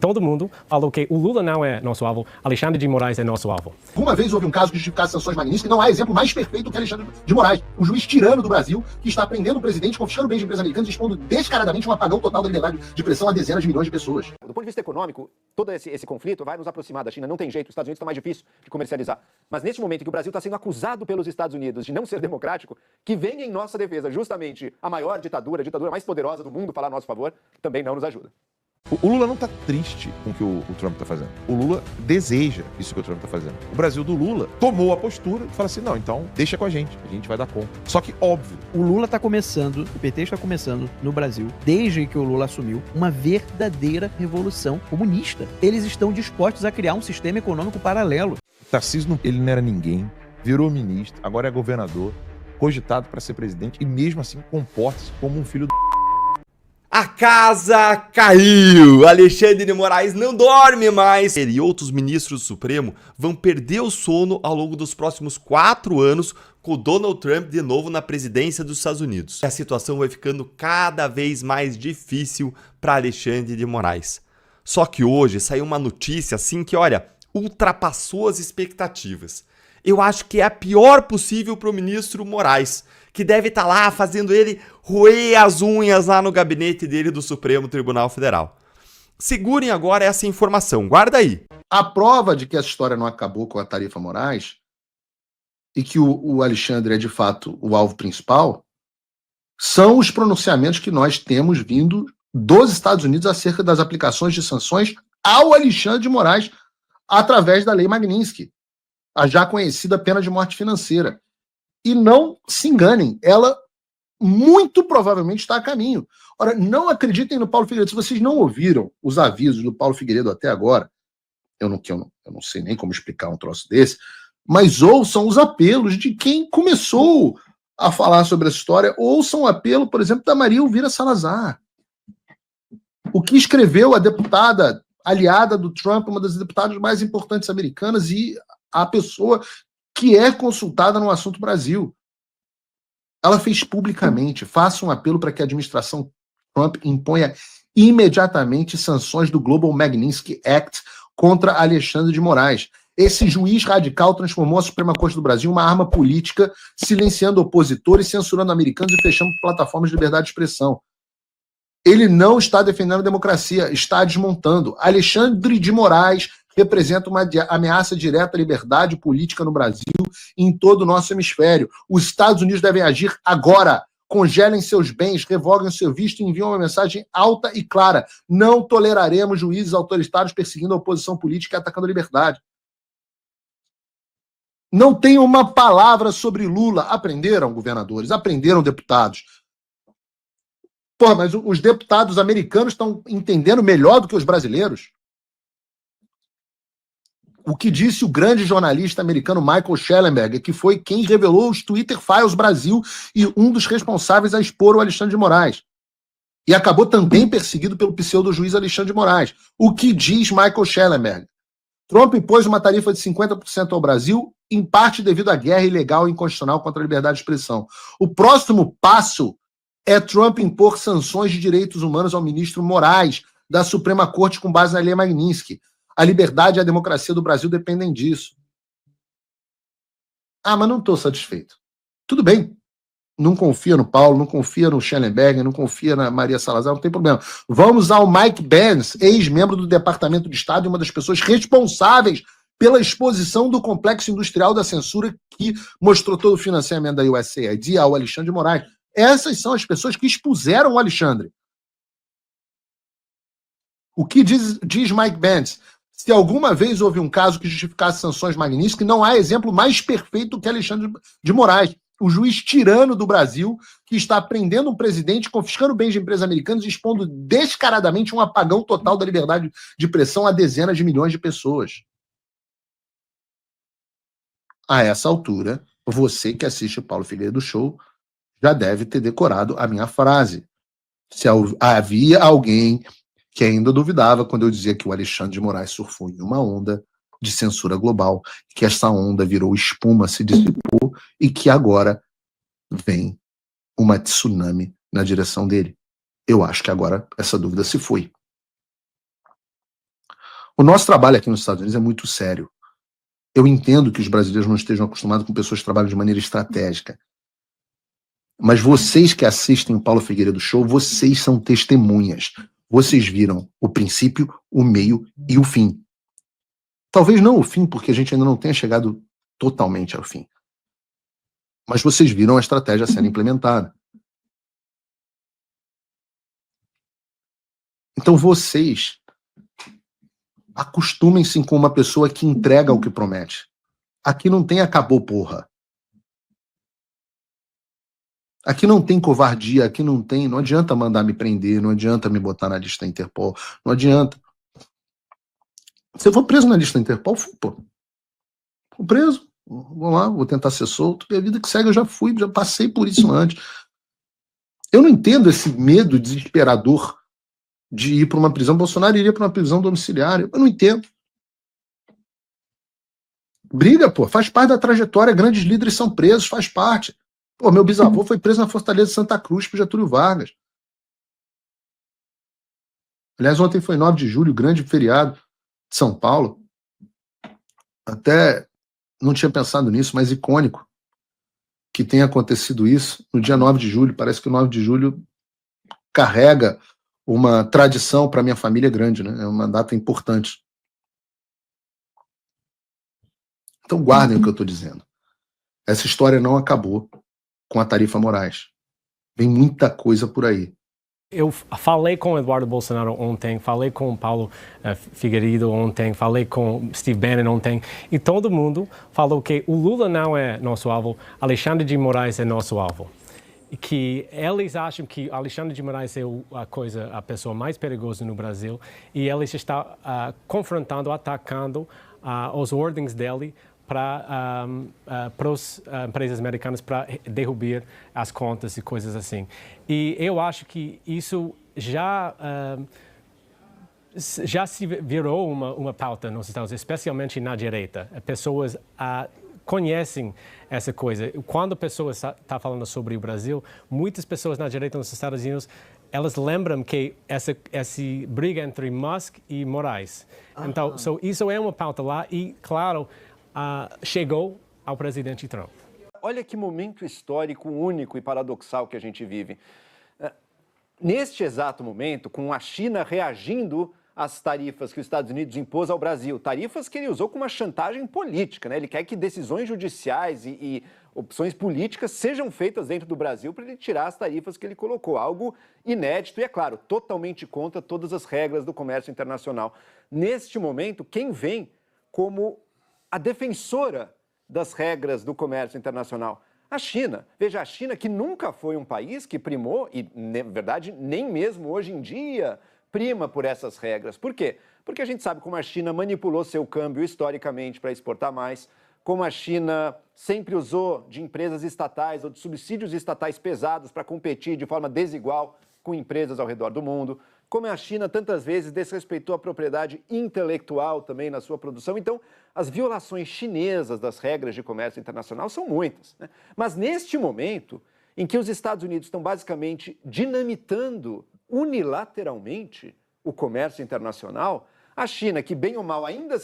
Todo mundo falou que o Lula não é nosso alvo, Alexandre de Moraes é nosso alvo. Alguma vez houve um caso de justificar sanções Magnitsky, não há exemplo mais perfeito que Alexandre de Moraes, o juiz tirano do Brasil, que está prendendo o presidente, confiscando bens de empresas americanas e expondo descaradamente um apagão total da liberdade de expressão a dezenas de milhões de pessoas. Do ponto de vista econômico, todo esse conflito vai nos aproximar da China. Não tem jeito, os Estados Unidos estão mais difícil de comercializar. Mas neste momento em que o Brasil está sendo acusado pelos Estados Unidos de não ser democrático, que venha em nossa defesa justamente a maior ditadura, a ditadura mais poderosa do mundo falar a nosso favor, também não nos ajuda. O Lula não está triste com o que o Trump está fazendo. O Lula deseja isso que o Trump está fazendo. O Brasil do Lula tomou a postura e falou assim, não, então deixa com a gente vai dar conta. Só que, óbvio... O Lula está começando, o PT está começando no Brasil, desde que o Lula assumiu, uma verdadeira revolução comunista. Eles estão dispostos a criar um sistema econômico paralelo. Tarcísio, ele não era ninguém, virou ministro, agora é governador, cogitado para ser presidente e mesmo assim comporta-se como um filho do... A casa caiu! Alexandre de Moraes não dorme mais! Ele e outros ministros do Supremo vão perder o sono ao longo dos próximos 4 anos com o Donald Trump de novo na presidência dos Estados Unidos. A situação vai ficando cada vez mais difícil para Alexandre de Moraes. Só que hoje saiu uma notícia assim que, olha, ultrapassou as expectativas. Eu acho que é a pior possível para o ministro Moraes, que deve estar lá fazendo ele roer as unhas lá no gabinete dele do Supremo Tribunal Federal. Segurem agora essa informação, guarda aí. A prova de que essa história não acabou com a Tarifa Moraes e que o Alexandre é de fato o alvo principal são os pronunciamentos que nós temos vindo dos Estados Unidos acerca das aplicações de sanções ao Alexandre de Moraes através da Lei Magnitsky, a já conhecida pena de morte financeira. E não se enganem, ela muito provavelmente está a caminho. Ora, não acreditem no Paulo Figueiredo. Se vocês não ouviram os avisos do Paulo Figueiredo até agora, eu não sei nem como explicar um troço desse, mas ouçam os apelos de quem começou a falar sobre essa história. Ouçam o apelo, por exemplo, da Maria Elvira Salazar. O que escreveu a deputada aliada do Trump, uma das deputadas mais importantes americanas e a pessoa que é consultada no assunto Brasil. Ela fez publicamente, faça um apelo para que a administração Trump imponha imediatamente sanções do Global Magnitsky Act contra Alexandre de Moraes. Esse juiz radical transformou a Suprema Corte do Brasil em uma arma política, silenciando opositores, censurando americanos e fechando plataformas de liberdade de expressão. Ele não está defendendo a democracia, está desmontando. Alexandre de Moraes representa uma ameaça direta à liberdade política no Brasil e em todo o nosso hemisfério. Os Estados Unidos devem agir agora. Congelem seus bens, revoguem o seu visto e enviem uma mensagem alta e clara. Não toleraremos juízes autoritários perseguindo a oposição política e atacando a liberdade. Não tem uma palavra sobre Lula. Aprenderam, governadores? Aprenderam, deputados? Pô, mas os deputados americanos estão entendendo melhor do que os brasileiros? O que disse o grande jornalista americano Michael Shellenberger, que foi quem revelou os Twitter Files Brasil e um dos responsáveis a expor o Alexandre de Moraes. E acabou também perseguido pelo pseudo-juiz Alexandre de Moraes. O que diz Michael Shellenberger? Trump impôs uma tarifa de 50% ao Brasil, em parte devido à guerra ilegal e inconstitucional contra a liberdade de expressão. O próximo passo é Trump impor sanções de direitos humanos ao ministro Moraes, da Suprema Corte, com base na Lei Magnitsky. A liberdade e a democracia do Brasil dependem disso. Ah, mas não estou satisfeito. Tudo bem. Não confia no Paulo, não confia no Schellenberger, não confia na Maria Salazar, não tem problema. Vamos ao Mike Pence, ex-membro do Departamento de Estado e uma das pessoas responsáveis pela exposição do complexo industrial da censura que mostrou todo o financiamento da USAID ao Alexandre de Moraes. Essas são as pessoas que expuseram o Alexandre. O que diz Mike Pence? Se alguma vez houve um caso que justificasse sanções Magnitsky, não há exemplo mais perfeito que Alexandre de Moraes, o juiz tirano do Brasil, que está prendendo um presidente, confiscando bens de empresas americanas e expondo descaradamente um apagão total da liberdade de expressão a dezenas de milhões de pessoas. A essa altura, você que assiste o Paulo Figueiredo Show já deve ter decorado a minha frase. Se havia alguém que ainda duvidava quando eu dizia que o Alexandre de Moraes surfou em uma onda de censura global, que essa onda virou espuma, se dissipou e que agora vem uma tsunami na direção dele. Eu acho que agora essa dúvida se foi. O nosso trabalho aqui nos Estados Unidos é muito sério. Eu entendo que os brasileiros não estejam acostumados com pessoas que trabalham de maneira estratégica. Mas vocês que assistem o Paulo Figueiredo Show, vocês são testemunhas. Vocês viram o princípio, o meio e o fim. Talvez não o fim, porque a gente ainda não tenha chegado totalmente ao fim. Mas vocês viram a estratégia sendo implementada. Então vocês acostumem-se com uma pessoa que entrega o que promete. Aqui não tem acabou, porra. Aqui não tem covardia, aqui não tem... Não adianta mandar me prender, não adianta me botar na lista Interpol, não adianta. Se eu for preso na lista Interpol, fui, pô. Fui preso, vou lá, vou tentar ser solto, e a vida que segue eu já fui, já passei por isso antes. Eu não entendo esse medo desesperador de ir para uma prisão. Bolsonaro iria para uma prisão domiciliar, eu não entendo. Briga, pô, faz parte da trajetória, grandes líderes são presos, faz parte. Pô, meu bisavô foi preso na Fortaleza de Santa Cruz por Getúlio Vargas. Aliás, ontem foi 9 de julho, grande feriado de São Paulo. Até não tinha pensado nisso, mas icônico que tenha acontecido isso no dia 9 de julho. Parece que o 9 de julho carrega uma tradição para minha família grande, né? É uma data importante. Então guardem o que eu estou dizendo. Essa história não acabou com a Tarifa Moraes. Vem muita coisa por aí. Eu falei com o Eduardo Bolsonaro ontem, falei com o Paulo Figueiredo ontem, falei com Steve Bannon ontem, e todo mundo falou que o Lula não é nosso alvo, Alexandre de Moraes é nosso alvo. E que eles acham que Alexandre de Moraes é a pessoa mais perigosa no Brasil, e eles estão confrontando, atacando os ordens dele para as empresas americanas para derrubar as contas e coisas assim. E eu acho que isso já se virou uma pauta nos Estados Unidos, especialmente na direita. Pessoas conhecem essa coisa. Quando a pessoa está falando sobre o Brasil, muitas pessoas na direita nos Estados Unidos, elas lembram que essa briga entre Musk e Moraes. Então, isso é uma pauta lá e, claro, chegou ao presidente Trump. Olha que momento histórico único e paradoxal que a gente vive. Neste exato momento, com a China reagindo às tarifas que os Estados Unidos impôs ao Brasil, tarifas que ele usou como uma chantagem política, né? Ele quer que decisões judiciais e opções políticas sejam feitas dentro do Brasil para ele tirar as tarifas que ele colocou, algo inédito e, é claro, totalmente contra todas as regras do comércio internacional. Neste momento, quem vem como a defensora das regras do comércio internacional? A China. Veja, a China, que nunca foi um país que primou, e na verdade nem mesmo hoje em dia prima por essas regras. Por quê? Porque a gente sabe como a China manipulou seu câmbio historicamente para exportar mais, como a China sempre usou de empresas estatais ou de subsídios estatais pesados para competir de forma desigual com empresas ao redor do mundo, como a China tantas vezes desrespeitou a propriedade intelectual também na sua produção. Então, as violações chinesas das regras de comércio internacional são muitas, né? Mas neste momento em que os Estados Unidos estão basicamente dinamitando unilateralmente o comércio internacional, a China, que bem ou mal ainda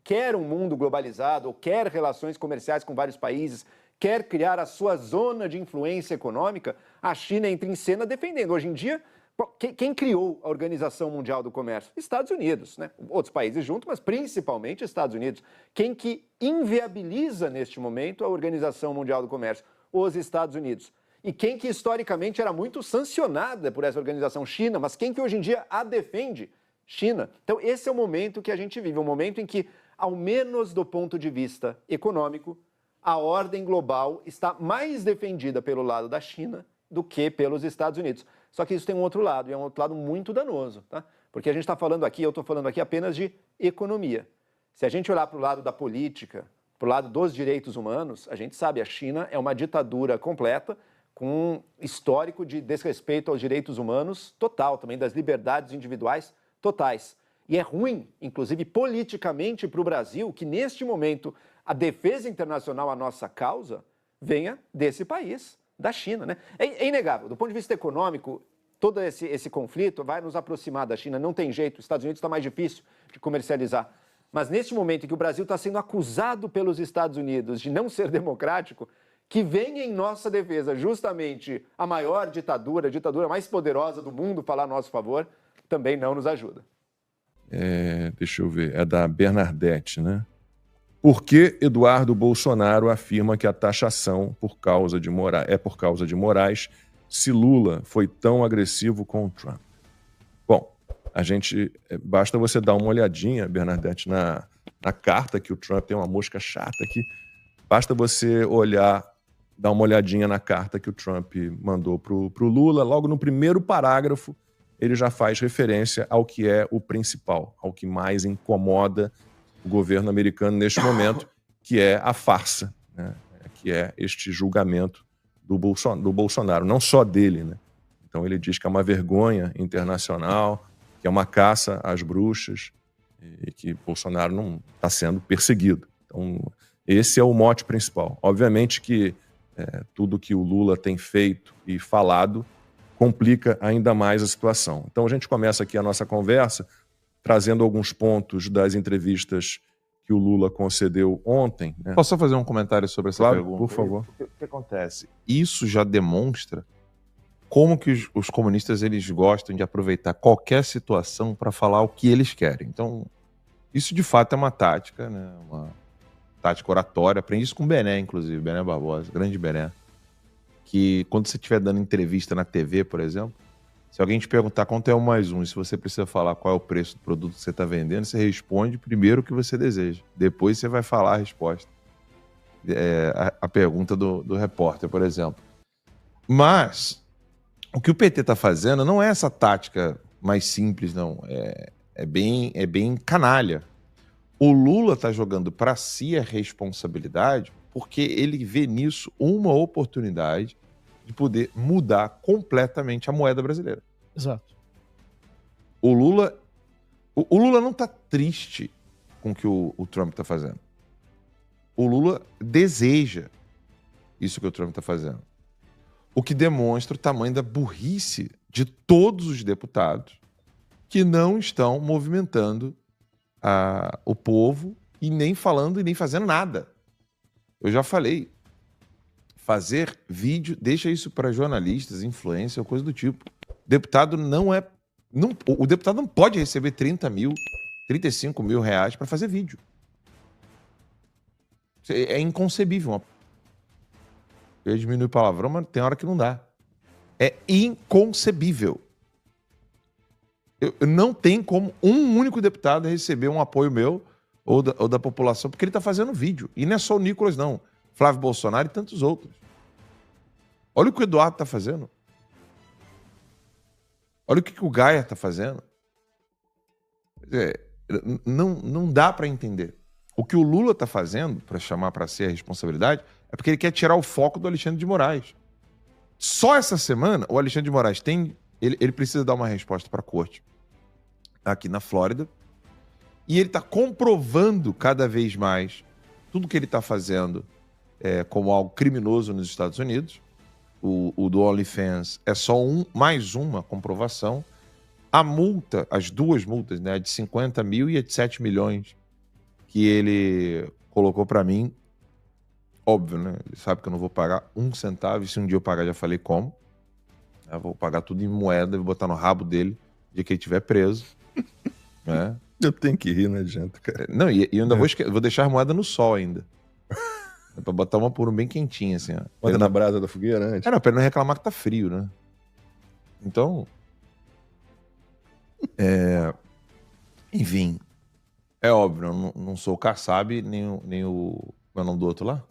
quer um mundo globalizado ou quer relações comerciais com vários países, quer criar a sua zona de influência econômica, a China entra em cena defendendo. Hoje em dia, quem criou a Organização Mundial do Comércio? Estados Unidos, né? Outros países juntos, mas principalmente Estados Unidos. Quem que inviabiliza neste momento a Organização Mundial do Comércio? Os Estados Unidos. E quem que historicamente era muito sancionada por essa organização? China, mas quem que hoje em dia a defende? China. Então esse é o momento que a gente vive, um momento em que, ao menos do ponto de vista econômico, a ordem global está mais defendida pelo lado da China do que pelos Estados Unidos. Só que isso tem um outro lado, e é um outro lado muito danoso, tá? Porque a gente está falando aqui, eu estou falando aqui apenas de economia. Se a gente olhar para o lado da política, para o lado dos direitos humanos, a gente sabe, a China é uma ditadura completa, com um histórico de desrespeito aos direitos humanos total, também das liberdades individuais totais. E é ruim, inclusive politicamente, para o Brasil, que neste momento a defesa internacional à nossa causa venha desse país, da China, né? É inegável, do ponto de vista econômico, todo esse conflito vai nos aproximar da China. Não tem jeito, os Estados Unidos está mais difícil de comercializar. Mas neste momento em que o Brasil está sendo acusado pelos Estados Unidos de não ser democrático, que venha em nossa defesa justamente a maior ditadura, a ditadura mais poderosa do mundo, falar a nosso favor, também não nos ajuda. Deixa eu ver, é da Bernadette, né? Por que Eduardo Bolsonaro afirma que a taxação é por causa de Moraes se Lula foi tão agressivo com o Trump? Bom, basta você dar uma olhadinha, Bernadette, na carta que o Trump tem uma mosca chata aqui. Basta você dar uma olhadinha na carta que o Trump mandou pro Lula. Logo no primeiro parágrafo, ele já faz referência ao que é o principal, ao que mais incomoda o governo americano neste momento, que é a farsa, né? Que é este julgamento do Bolsonaro, não só dele, né? Então ele diz que é uma vergonha internacional, que é uma caça às bruxas e que Bolsonaro não está sendo perseguido. Então esse é o mote principal. Obviamente que tudo que o Lula tem feito e falado complica ainda mais a situação. Então a gente começa aqui a nossa conversa trazendo alguns pontos das entrevistas que o Lula concedeu ontem, né? Posso só fazer um comentário sobre essa pergunta? Por favor. O que acontece? Isso já demonstra como que os comunistas eles gostam de aproveitar qualquer situação para falar o que eles querem. Então, isso de fato é uma tática, né? Uma tática oratória. Aprendi isso com o Bené, inclusive, Bené Barbosa, grande Bené. Que quando você estiver dando entrevista na TV, por exemplo, se alguém te perguntar quanto é 1 mais 1, e se você precisa falar qual é o preço do produto que você está vendendo, você responde primeiro o que você deseja. Depois você vai falar a resposta. A pergunta do repórter, por exemplo. Mas o que o PT está fazendo não é essa tática mais simples, não. É bem canalha. O Lula está jogando para si a responsabilidade porque ele vê nisso uma oportunidade de poder mudar completamente a moeda brasileira. Exato. O Lula não está triste com o que o Trump está fazendo. O Lula deseja isso que o Trump está fazendo. O que demonstra o tamanho da burrice de todos os deputados que não estão movimentando o povo e nem falando e nem fazendo nada. Eu já falei, fazer vídeo, deixa isso para jornalistas, influência ou coisa do tipo. Deputado o deputado não pode receber 30 mil, 35 mil reais para fazer vídeo. É inconcebível. Eu ia diminuir o palavrão, mas tem hora que não dá. É inconcebível. Não tem como um único deputado receber um apoio meu ou da população, porque ele está fazendo vídeo. E não é só o Nicolas, não. Flávio Bolsonaro e tantos outros. Olha o que o Eduardo está fazendo. Olha o que o Gaia está fazendo. Não dá para entender. O que o Lula está fazendo, para chamar para si a responsabilidade, é porque ele quer tirar o foco do Alexandre de Moraes. Só essa semana, o Alexandre de Moraes ele precisa dar uma resposta para a corte aqui na Flórida. E ele está comprovando cada vez mais tudo que ele está fazendo como algo criminoso nos Estados Unidos. O do OnlyFans é só mais uma comprovação. A multa, as duas multas, né, de 50 mil e a de 7 milhões, que ele colocou para mim, óbvio, né? Ele sabe que eu não vou pagar 1 centavo, e se um dia eu pagar, já falei como. Eu vou pagar tudo em moeda, vou botar no rabo dele, no dia que ele estiver preso. Né? Eu tenho que rir, não adianta, cara. Não, e eu ainda vou deixar a moeda no sol ainda. É pra botar uma por um bem quentinha, assim, ó. Bota na brasa da fogueira antes. Não, pra ele não reclamar que tá frio, né? Então... Enfim. É óbvio, eu não sou o Kassab, nem o... Qual é o nome do outro lá?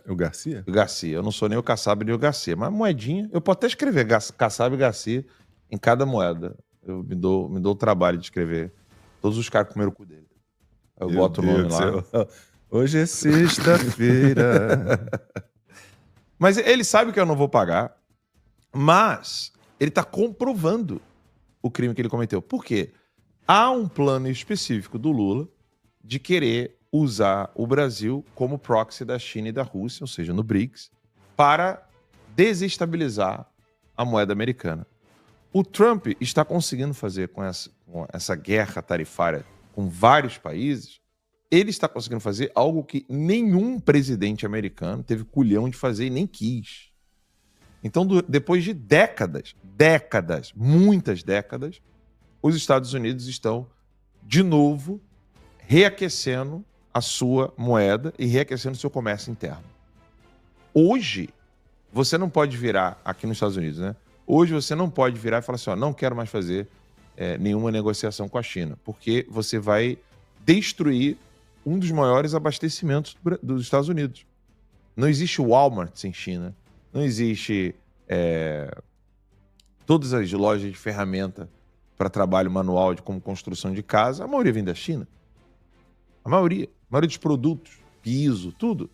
O Garcia? O Garcia. Eu não sou nem o Kassab, nem o Garcia. Mas moedinha... Eu posso até escrever Kassab e Garcia em cada moeda. Eu me dou o trabalho de escrever todos os caras que comeram o cu dele. Eu boto o nome lá. Hoje é sexta-feira. Mas ele sabe que eu não vou pagar, mas ele está comprovando o crime que ele cometeu. Por quê? Há um plano específico do Lula de querer usar o Brasil como proxy da China e da Rússia, ou seja, no BRICS, para desestabilizar a moeda americana. O Trump está conseguindo fazer com essa guerra tarifária com vários países, ele está conseguindo fazer algo que nenhum presidente americano teve culhão de fazer e nem quis. Então, depois de décadas, muitas décadas, os Estados Unidos estão, de novo, reaquecendo a sua moeda e reaquecendo o seu comércio interno. Hoje, você não pode virar, aqui nos Estados Unidos, né? Hoje você não pode virar e falar assim, ó, não quero mais fazer nenhuma negociação com a China, porque você vai destruir um dos maiores abastecimentos dos Estados Unidos. Não existe Walmart sem China, não existe todas as lojas de ferramenta para trabalho manual, como construção de casa, a maioria vem da China. A maioria dos produtos, piso, tudo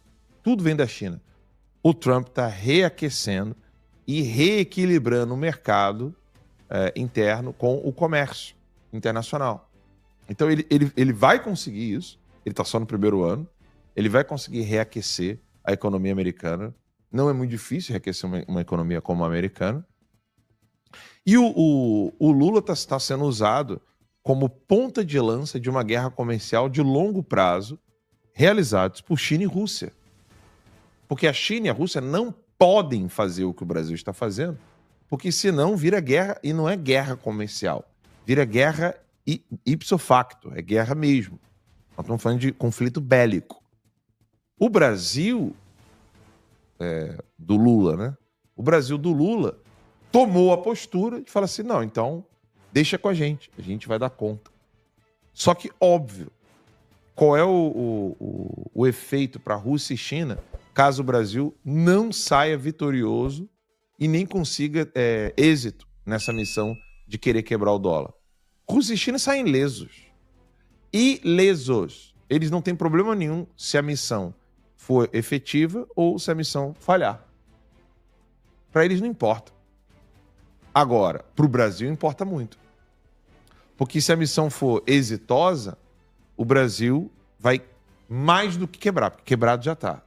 vem da China. O Trump está reaquecendo e reequilibrando o mercado interno com o comércio internacional. Então ele vai conseguir isso, ele está só no primeiro ano, ele vai conseguir reaquecer a economia americana. Não é muito difícil reaquecer uma economia como a americana. E o Lula está sendo usado como ponta de lança de uma guerra comercial de longo prazo realizados por China e Rússia. Porque a China e a Rússia não podem fazer o que o Brasil está fazendo, porque senão vira guerra, e não é guerra comercial, vira guerra ipso facto, é guerra mesmo. Nós estamos falando de conflito bélico. O Brasil do Lula, né? O Brasil do Lula tomou a postura de falar assim, não, então deixa com a gente vai dar conta. Só que, óbvio, qual é o efeito para a Rússia e China caso o Brasil não saia vitorioso e nem consiga êxito nessa missão de querer quebrar o dólar? Rússia e China saem ilesos. Ilesos. Eles não têm problema nenhum se a missão for efetiva ou se a missão falhar. Para eles não importa. Agora, para o Brasil importa muito. Porque se a missão for exitosa, o Brasil vai mais do que quebrar, porque quebrado já está.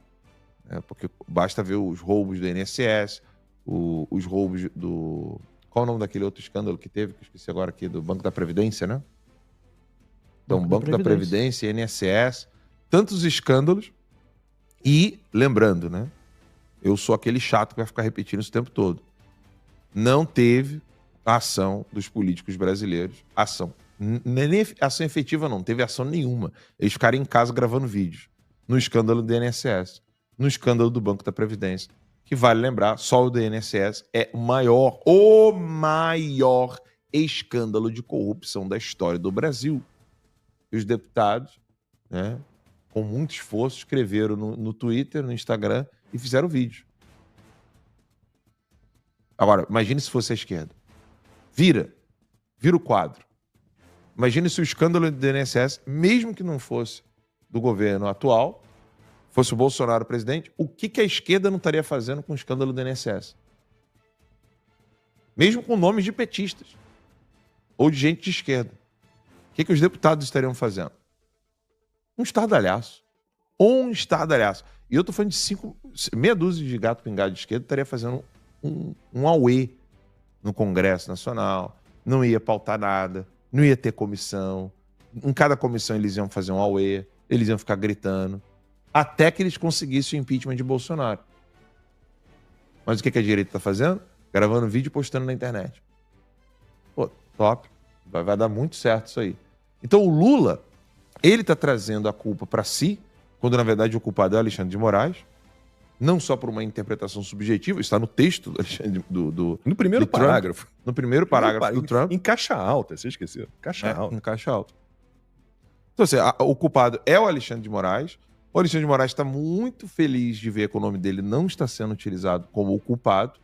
Porque basta ver os roubos do INSS, os roubos do... Qual é o nome daquele outro escândalo que teve, que eu esqueci agora aqui, do Banco da Previdência, né? Então, Banco da Previdência, INSS, tantos escândalos. E, lembrando, né? Eu sou aquele chato que vai ficar repetindo isso o tempo todo. Não teve ação dos políticos brasileiros, nem ação efetiva não, teve ação nenhuma. Eles ficaram em casa gravando vídeos, no escândalo do INSS, no escândalo do Banco da Previdência, que vale lembrar, só o do INSS é o maior escândalo de corrupção da história do Brasil. E os deputados, né, com muito esforço, escreveram no Twitter, no Instagram e fizeram vídeo. Agora, imagine se fosse a esquerda. Vira o quadro. Imagine se o escândalo do INSS, mesmo que não fosse do governo atual, fosse o Bolsonaro presidente, o que a esquerda não estaria fazendo com o escândalo do INSS? Mesmo com nomes de petistas ou de gente de esquerda. O que os deputados estariam fazendo? Um estardalhaço. E eu estou falando de meia dúzia de gato pingado de esquerda estaria fazendo um auê no Congresso Nacional, não ia pautar nada, não ia ter comissão. Em cada comissão eles iam fazer um auê, eles iam ficar gritando, até que eles conseguissem o impeachment de Bolsonaro. Mas o que a direita está fazendo? Gravando vídeo e postando na internet. Pô, top. Vai dar muito certo isso aí. Então o Lula, ele está trazendo a culpa para si, quando na verdade o culpado é o Alexandre de Moraes, não só por uma interpretação subjetiva, está no texto do Alexandre no primeiro parágrafo. No primeiro parágrafo do Trump. Em caixa alta, você esqueceu. Em caixa alta. Então, assim, o culpado é o Alexandre de Moraes. O Alexandre de Moraes está muito feliz de ver que o nome dele não está sendo utilizado como o culpado.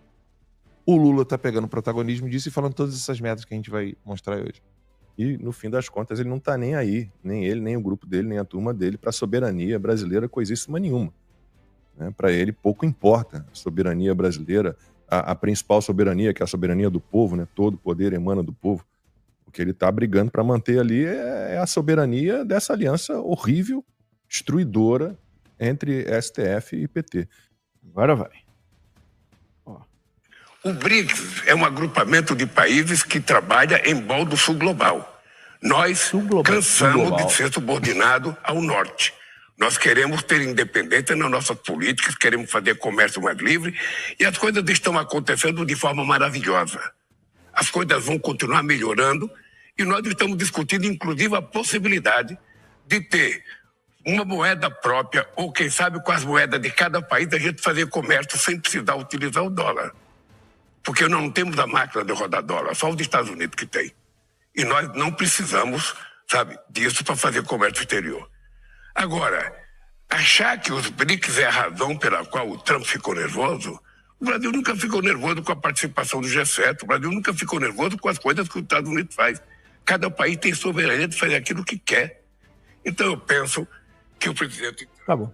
O Lula está pegando o protagonismo disso e falando todas essas merdas que a gente vai mostrar hoje. E, no fim das contas, ele não está nem aí, nem ele, nem o grupo dele, nem a turma dele, para a soberania brasileira coisíssima nenhuma. Para ele, pouco importa a soberania brasileira, a principal soberania, que é a soberania do povo, né? Todo poder emana do povo. O que ele está brigando para manter ali é a soberania dessa aliança horrível, destruidora entre STF e PT. Agora vai. Ó. O BRICS é um agrupamento de países que trabalha em prol do sul global. Nós cansamos de ser subordinados ao norte. Nós queremos ter independência nas nossas políticas, queremos fazer comércio mais livre e as coisas estão acontecendo de forma maravilhosa. As coisas vão continuar melhorando e nós estamos discutindo, inclusive, a possibilidade de ter uma moeda própria ou, quem sabe, com as moedas de cada país, a gente fazer comércio sem precisar utilizar o dólar. Porque nós não temos a máquina de rodar dólar, só os Estados Unidos que tem. E nós não precisamos, sabe, disso para fazer comércio exterior. Agora, achar que os BRICS é a razão pela qual o Trump ficou nervoso, o Brasil nunca ficou nervoso com a participação do G7, o Brasil nunca ficou nervoso com as coisas que os Estados Unidos faz. Cada país tem soberania de fazer aquilo que quer. Então eu penso que o presidente... Tá bom.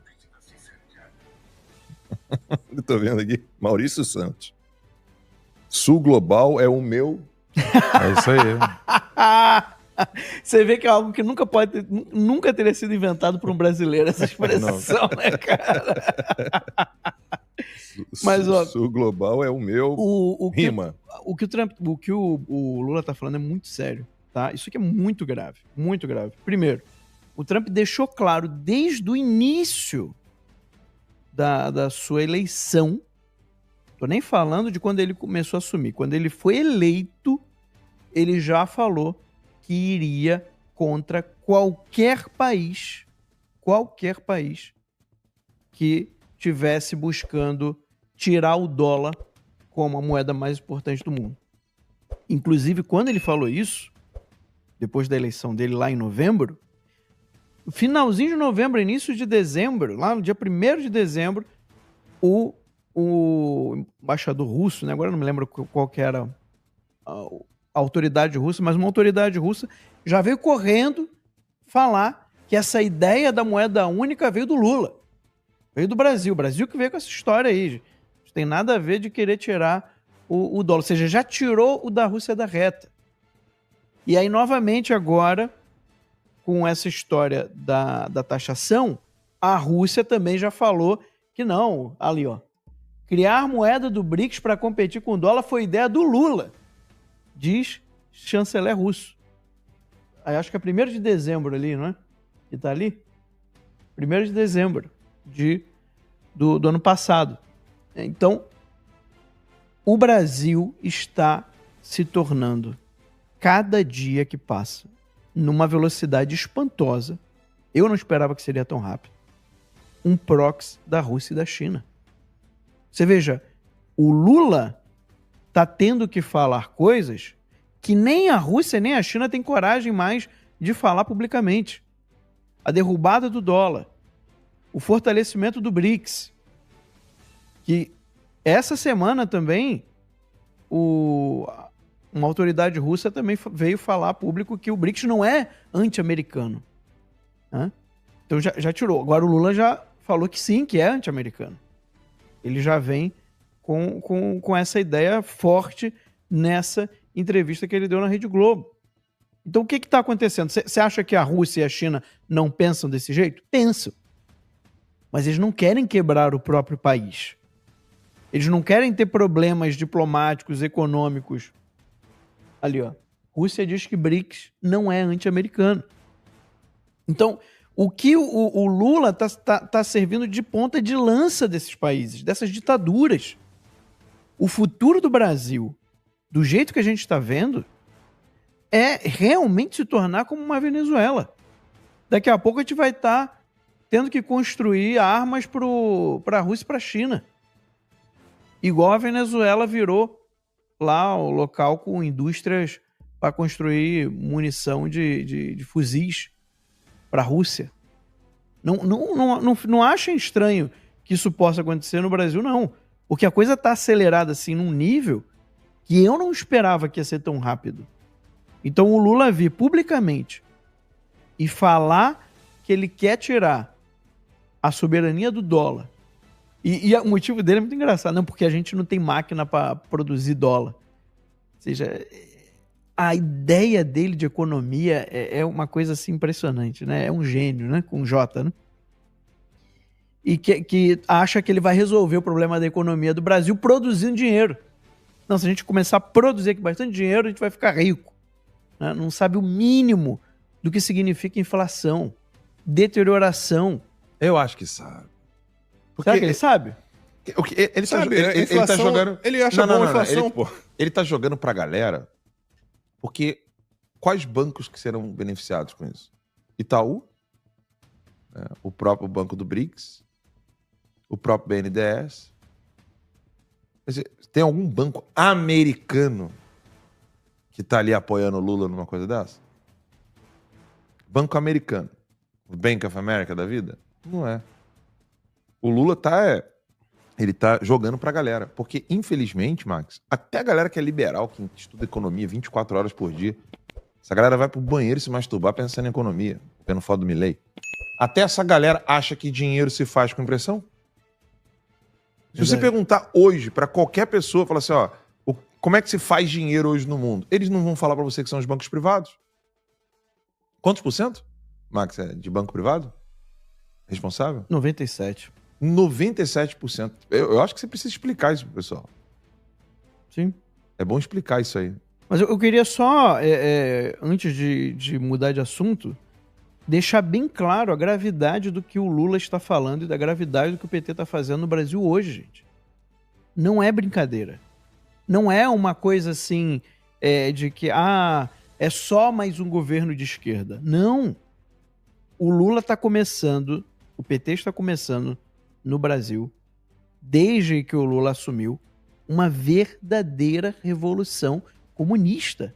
Eu tô vendo aqui, Maurício Santos. Sul Global é o meu... É isso aí. Você vê que é algo que nunca teria sido inventado por um brasileiro, essa expressão, né, cara? Mas, ó, Sul Global é o meu... rima. O que o Lula tá falando é muito sério, tá? Isso aqui é muito grave, muito grave. Primeiro, o Trump deixou claro desde o início da sua eleição. Tô nem falando de quando ele começou a assumir. Quando ele foi eleito, ele já falou que iria contra qualquer país que tivesse buscando tirar o dólar como a moeda mais importante do mundo. Inclusive, quando ele falou isso, depois da eleição dele lá em novembro, no finalzinho de novembro, início de dezembro, lá no dia 1º de dezembro, o embaixador russo, né? Agora eu não me lembro qual que era a autoridade russa, mas uma autoridade russa já veio correndo falar que essa ideia da moeda única veio do Lula, veio do Brasil. O Brasil que veio com essa história aí. Não tem nada a ver de querer tirar o dólar. Ou seja, já tirou o da Rússia da reta. E aí, novamente, agora, com essa história da taxação, a Rússia também já falou que não, ali, ó. Criar moeda do BRICS para competir com o dólar foi ideia do Lula, diz chanceler russo. Aí acho que é 1º de dezembro ali, não é? Que tá ali? 1º de dezembro do ano passado. Então, o Brasil está se tornando, cada dia que passa, numa velocidade espantosa, eu não esperava que seria tão rápido, um proxy da Rússia e da China. Você veja, o Lula está tendo que falar coisas que nem a Rússia nem a China têm coragem mais de falar publicamente. A derrubada do dólar, o fortalecimento do BRICS, que essa semana também uma autoridade russa também veio falar a público que o BRICS não é anti-americano. Né? Então já tirou. Agora o Lula já falou que sim, que é anti-americano. Ele já vem com essa ideia forte nessa entrevista que ele deu na Rede Globo. Então o que está acontecendo? Você acha que a Rússia e a China não pensam desse jeito? Pensam. Mas eles não querem quebrar o próprio país. Eles não querem ter problemas diplomáticos, econômicos. Ali, ó. Rússia diz que BRICS não é anti-americano. Então, o que o Lula tá servindo de ponta de lança desses países, dessas ditaduras. O futuro do Brasil, do jeito que a gente está vendo, é realmente se tornar como uma Venezuela. Daqui a pouco a gente vai estar tendo que construir armas para a Rússia e para a China. Igual a Venezuela virou lá o local com indústrias para construir munição de fuzis para a Rússia. Não achem estranho que isso possa acontecer no Brasil, não. Porque a coisa está acelerada assim num nível que eu não esperava que ia ser tão rápido. Então o Lula vir publicamente e falar que ele quer tirar a soberania do dólar. E o motivo dele é muito engraçado, não, porque a gente não tem máquina para produzir dólar. Ou seja, a ideia dele de economia é uma coisa assim impressionante, né? É um gênio, né? Com J, né? E que acha que ele vai resolver o problema da economia do Brasil produzindo dinheiro. Não, se a gente começar a produzir aqui bastante dinheiro, a gente vai ficar rico. Né? Não sabe o mínimo do que significa inflação, deterioração. Eu acho que sabe. Será que ele sabe? Ele Sabe, ele tá inflação, jogando. ele acha bom a inflação, Ele, pô. ele tá jogando pra galera. Porque quais bancos que serão beneficiados com isso? Itaú, né, o próprio Banco do BRICS, o próprio BNDES. Quer dizer, tem algum banco americano que tá ali apoiando o Lula numa coisa dessa? Banco americano. O Bank of America da vida? Não é. O Lula ele tá jogando pra galera. Porque, infelizmente, Max, até a galera que é liberal, que estuda economia 24 horas por dia, essa galera vai pro banheiro se masturbar pensando em economia, vendo foto do Milei. Até essa galera acha que dinheiro se faz com impressão? Se você perguntar hoje pra qualquer pessoa, falar assim, ó, como é que se faz dinheiro hoje no mundo? Eles não vão falar pra você que são os bancos privados. Quantos por cento, Max, é de banco privado? Responsável? 97. 97%. Eu acho que você precisa explicar isso pro pessoal. Sim. É bom explicar isso aí. Mas eu queria só, antes de mudar de assunto, deixar bem claro a gravidade do que o Lula está falando e da gravidade do que o PT está fazendo no Brasil hoje, gente. Não é brincadeira. Não é uma coisa assim de que, é só mais um governo de esquerda. Não. O Lula está começando, o PT está começando no Brasil, desde que o Lula assumiu, uma verdadeira revolução comunista.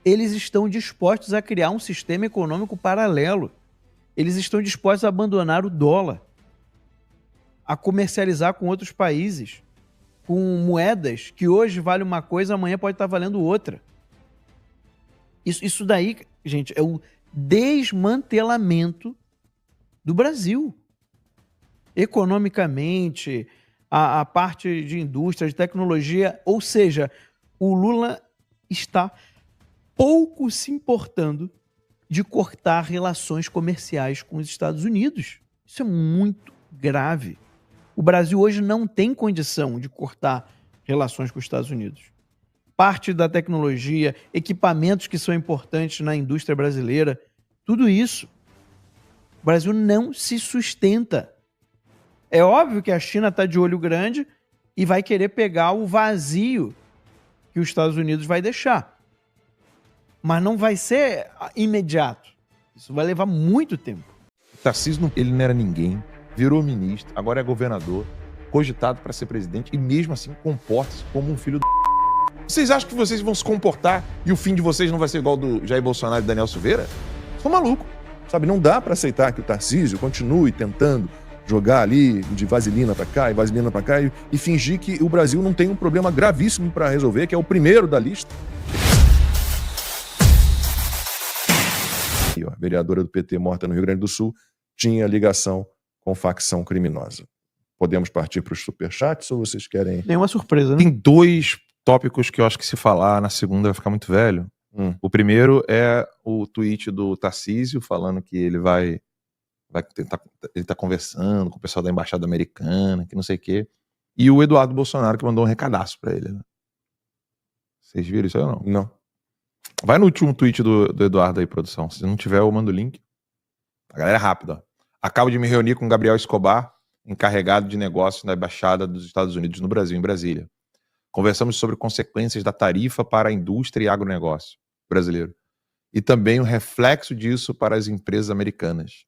Eles estão dispostos a criar um sistema econômico paralelo. Eles estão dispostos a abandonar o dólar, a comercializar com outros países, com moedas que hoje vale uma coisa, amanhã pode estar valendo outra. Isso daí, gente, é o desmantelamento do Brasil. Economicamente, a parte de indústria, de tecnologia, ou seja, o Lula está pouco se importando de cortar relações comerciais com os Estados Unidos. Isso é muito grave. O Brasil hoje não tem condição de cortar relações com os Estados Unidos. Parte da tecnologia, equipamentos que são importantes na indústria brasileira, tudo isso. O Brasil não se sustenta. É óbvio que a China está de olho grande e vai querer pegar o vazio que os Estados Unidos vai deixar. Mas não vai ser imediato. Isso vai levar muito tempo. Tarcísio, ele não era ninguém, virou ministro, agora é governador, cogitado para ser presidente e mesmo assim comporta-se como um filho do... Vocês acham que vocês vão se comportar e o fim de vocês não vai ser igual ao do Jair Bolsonaro e Daniel Silveira? São malucos. Sabe, não dá pra aceitar que o Tarcísio continue tentando jogar ali de vaselina pra cá e vaselina pra cá e fingir que o Brasil não tem um problema gravíssimo pra resolver, que é o primeiro da lista. E, ó, a vereadora do PT morta no Rio Grande do Sul tinha ligação com facção criminosa. Podemos partir para os superchats ou vocês querem... Nenhuma surpresa, né? Tem dois tópicos que eu acho que se falar na segunda vai ficar muito velho. O primeiro é o tweet do Tarcísio falando que ele vai tentar, ele tá conversando com o pessoal da embaixada americana, que não sei o quê. E o Eduardo Bolsonaro que mandou um recadaço pra ele, né? Vocês viram isso aí ou não? Não. Vai no último tweet do Eduardo aí, produção. Se não tiver, eu mando o link. A galera é rápida, ó. Acabo de me reunir com o Gabriel Escobar, encarregado de negócios na Embaixada dos Estados Unidos no Brasil, em Brasília. Conversamos sobre consequências da tarifa para a indústria e agronegócio brasileiro. E também o reflexo disso para as empresas americanas.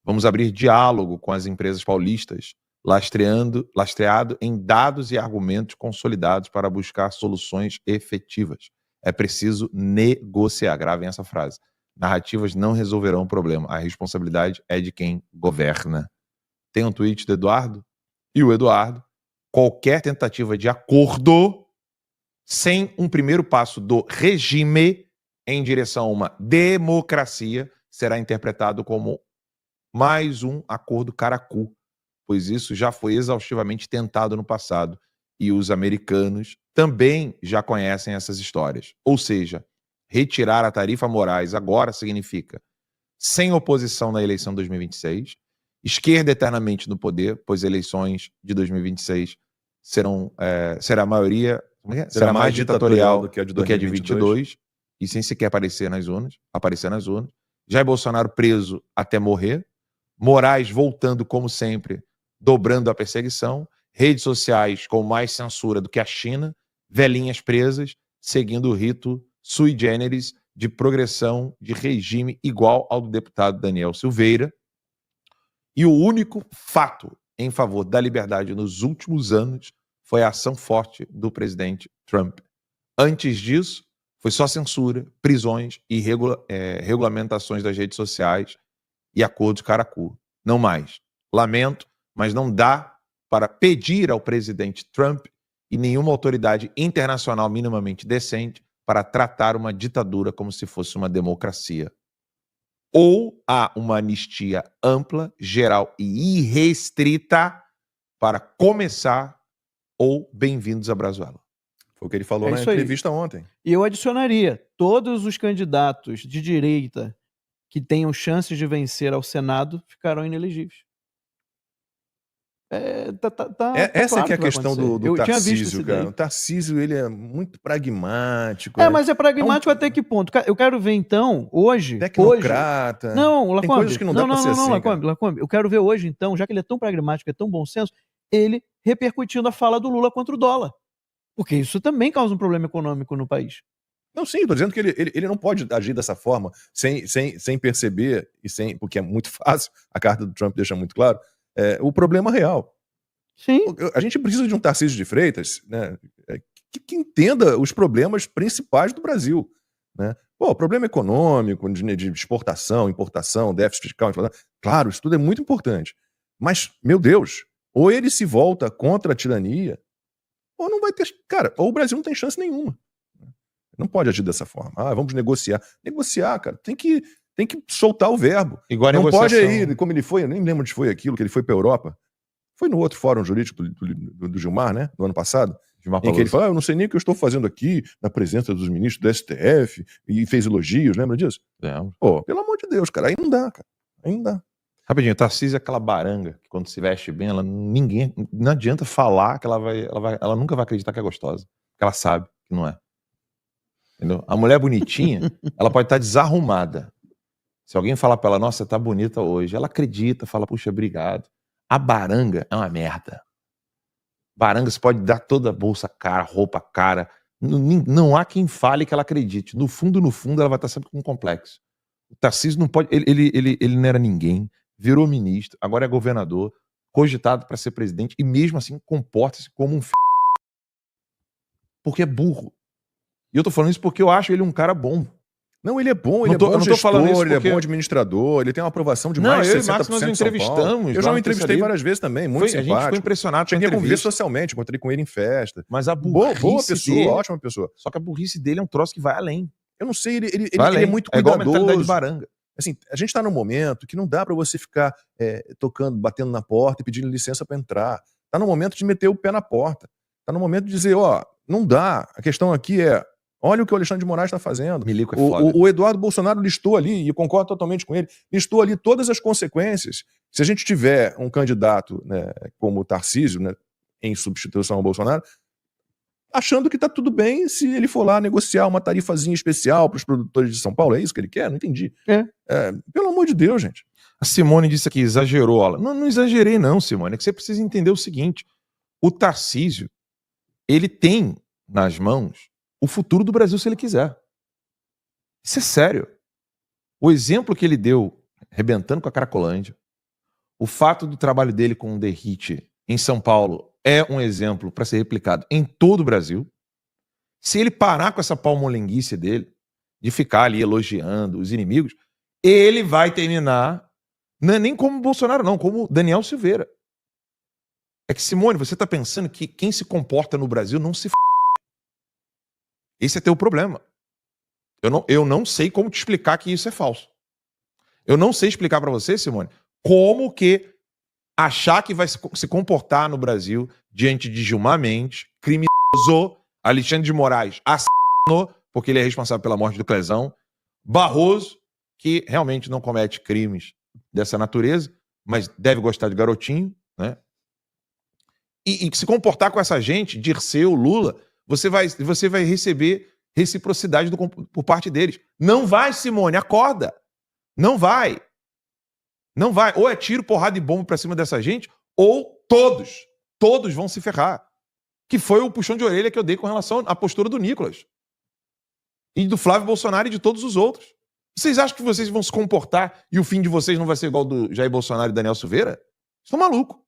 Vamos abrir diálogo com as empresas paulistas, lastreado em dados e argumentos consolidados para buscar soluções efetivas. É preciso negociar. Gravem essa frase. Narrativas não resolverão o problema. A responsabilidade é de quem governa. Tem um tweet do Eduardo. E o Eduardo, qualquer tentativa de acordo sem um primeiro passo do regime em direção a uma democracia será interpretado como mais um acordo caracu, pois isso já foi exaustivamente tentado no passado e os americanos também já conhecem essas histórias. Ou seja, retirar a tarifa Moraes agora significa sem oposição na eleição de 2026, esquerda eternamente no poder, pois eleições de 2026 será a maioria será mais ditatorial do que a de do que a de 22, e sem sequer aparecer nas urnas. Jair Bolsonaro preso até morrer. Moraes voltando, como sempre, dobrando a perseguição. Redes sociais com mais censura do que a China. Velhinhas presas, seguindo o rito sui generis de progressão de regime igual ao do deputado Daniel Silveira. E o único fato em favor da liberdade nos últimos anos foi a ação forte do presidente Trump. Antes disso, foi só censura, prisões e regulamentações das redes sociais e acordos caracu. Não mais. Lamento, mas não dá para pedir ao presidente Trump e nenhuma autoridade internacional minimamente decente para tratar uma ditadura como se fosse uma democracia. Ou há uma anistia ampla, geral e irrestrita para começar, ou bem-vindos a Brazuela. Foi o que ele falou na isso aí. entrevista ontem. E eu adicionaria, todos os candidatos de direita que tenham chances de vencer ao Senado ficarão inelegíveis. Essa claro que é a vai questão acontecer. do Eu tinha visto Tarcísio, isso cara. daí. O Tarcísio, ele é muito pragmático. Mas é pragmático até que ponto? Eu quero ver então, hoje... Tecnocrata. Não, Lacombe. Tem coisas que não dá pra ser assim, Lacombe. Eu quero ver hoje então, já que ele é tão pragmático, é tão bom senso, ele repercutindo a fala do Lula contra o dólar. Porque isso também causa um problema econômico no país. Não, sim, eu tô dizendo que ele não pode agir dessa forma sem perceber, porque é muito fácil, a carta do Trump deixa muito claro, o problema real. Sim. A gente precisa de um Tarcísio de Freitas, né, que entenda os problemas principais do Brasil. Né? O problema econômico, de exportação, importação, déficit fiscal, claro, isso tudo é muito importante. Mas, meu Deus, ou ele se volta contra a tirania, ou não vai ter... Cara, ou o Brasil não tem chance nenhuma. Não pode agir dessa forma. Vamos negociar. Negociar, cara, tem que soltar o verbo. Igual a não negociação. pode ir, como ele foi, eu nem lembro onde foi aquilo, que ele foi pra Europa. Foi no outro fórum jurídico do Gilmar, né? Do ano passado. Em que ele falou, eu não sei nem o que eu estou fazendo aqui na presença dos ministros do STF, e fez elogios, lembra disso? Pô, pelo amor de Deus, cara, aí não dá, cara. Aí não dá. Rapidinho, Tarcísio é aquela baranga que quando se veste bem, não adianta falar que ela nunca vai acreditar que é gostosa. Porque ela sabe que não é. Entendeu? A mulher bonitinha, ela pode estar desarrumada. Se alguém falar pra ela, nossa, você tá bonita hoje, ela acredita, fala, puxa, obrigado. A baranga é uma merda. Baranga, você pode dar toda a bolsa cara, roupa cara. Não há quem fale que ela acredite. No fundo, ela vai estar sempre com um complexo. O Tarcísio não pode... Ele não era ninguém, virou ministro, agora é governador, cogitado para ser presidente, e mesmo assim comporta-se como um porque é burro. E eu tô falando isso porque eu acho ele um cara bom. Não, ele é bom, ele é bom gestor, ele é bom administrador, ele tem uma aprovação de mais de 60% nós de São Paulo. Eu já o entrevistei várias vezes também, muito simpático. A gente ficou impressionado com a Cheguei a conviver entrevista. socialmente, encontrei com ele em festa. Mas a burrice boa pessoa, dele, ótima pessoa. Só que a burrice dele é um troço que vai além. Eu não sei, ele Vai é muito É igual a cuidadoso. mentalidade de baranga. Assim, a gente tá num momento que não dá pra você ficar tocando, batendo na porta e pedindo licença pra entrar. Tá no momento de meter o pé na porta. Tá no momento de dizer, não dá. A questão aqui é, olha o que o Alexandre de Moraes está fazendo. Milico é foda. O Eduardo Bolsonaro listou ali, e eu concordo totalmente com ele, listou ali todas as consequências. Se a gente tiver um candidato, né, como o Tarcísio, né, em substituição ao Bolsonaro, achando que está tudo bem se ele for lá negociar uma tarifazinha especial para os produtores de São Paulo, é isso que ele quer? Não entendi. Pelo amor de Deus, gente. A Simone disse aqui, exagerou. Não exagerei não, Simone. É que você precisa entender o seguinte. O Tarcísio, ele tem nas mãos o futuro do Brasil se ele quiser. Isso é sério. O exemplo que ele deu, arrebentando com a Cracolândia, o fato do trabalho dele com o Derrite em São Paulo é um exemplo para ser replicado em todo o Brasil. Se ele parar com essa palmolenguice dele, de ficar ali elogiando os inimigos, ele vai terminar, não é nem como Bolsonaro não, como Daniel Silveira. É que, Simone, você está pensando que quem se comporta no Brasil não se Esse é teu problema. Eu não sei como te explicar que isso é falso. Eu não sei explicar para você, Simone, como que achar que vai se comportar no Brasil diante de Gilmar Mendes, criminoso, Alexandre de Moraes, assassino, porque ele é responsável pela morte do Clezão, Barroso, que realmente não comete crimes dessa natureza, mas deve gostar de garotinho, né? E se comportar com essa gente, Dirceu, Lula, você vai receber reciprocidade por parte deles. Não vai, Simone, acorda. Não vai. Não vai. Ou é tiro, porrada e bomba pra cima dessa gente, ou todos vão se ferrar. Que foi o puxão de orelha que eu dei com relação à postura do Nicolas. E do Flávio Bolsonaro e de todos os outros. Vocês acham que vocês vão se comportar e o fim de vocês não vai ser igual ao do Jair Bolsonaro e Daniel Silveira? Estão malucos.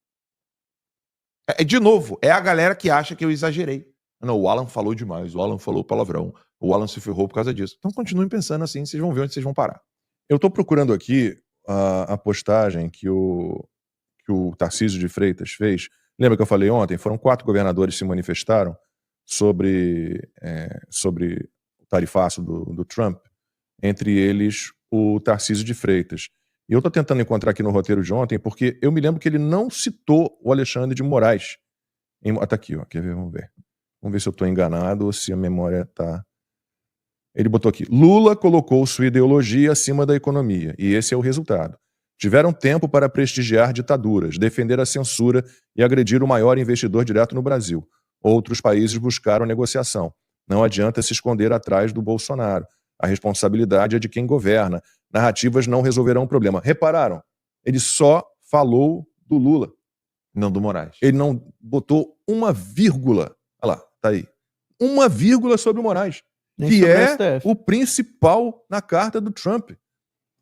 De novo, é a galera que acha que eu exagerei. Não, o Alan falou demais, o Alan falou palavrão, o Alan se ferrou por causa disso. Então continuem pensando assim, vocês vão ver onde vocês vão parar. Eu estou procurando aqui a postagem que o Tarcísio de Freitas fez. Lembra que eu falei ontem? Foram 4 governadores que se manifestaram sobre o tarifaço do Trump, entre eles o Tarcísio de Freitas. E eu estou tentando encontrar aqui no roteiro de ontem, porque eu me lembro que ele não citou o Alexandre de Moraes. Tá aqui, ó, quer ver? Vamos ver. Vamos ver se eu estou enganado ou se a memória está... Ele botou aqui, Lula colocou sua ideologia acima da economia, e esse é o resultado. Tiveram tempo para prestigiar ditaduras, defender a censura e agredir o maior investidor direto no Brasil. Outros países buscaram negociação. Não adianta se esconder atrás do Bolsonaro. A responsabilidade é de quem governa. Narrativas não resolverão o problema. Repararam? Ele só falou do Lula. Não do Moraes. Ele não botou uma vírgula. Olha lá, tá aí. Uma vírgula sobre o Moraes. Nem Que sobre o é STF. o principal na carta do Trump.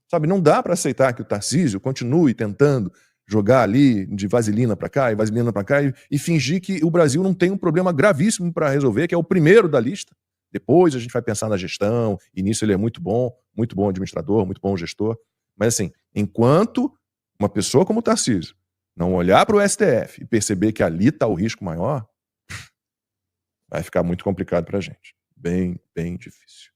Sabe, não dá para aceitar que o Tarcísio continue tentando jogar ali de vaselina para cá e vaselina para cá e fingir que o Brasil não tem um problema gravíssimo para resolver, que é o primeiro da lista. Depois a gente vai pensar na gestão, e nisso ele é muito bom administrador, muito bom gestor. Mas assim, enquanto uma pessoa como o Tarcísio não olhar para o STF e perceber que ali está o risco maior, vai ficar muito complicado para a gente. Bem, bem difícil.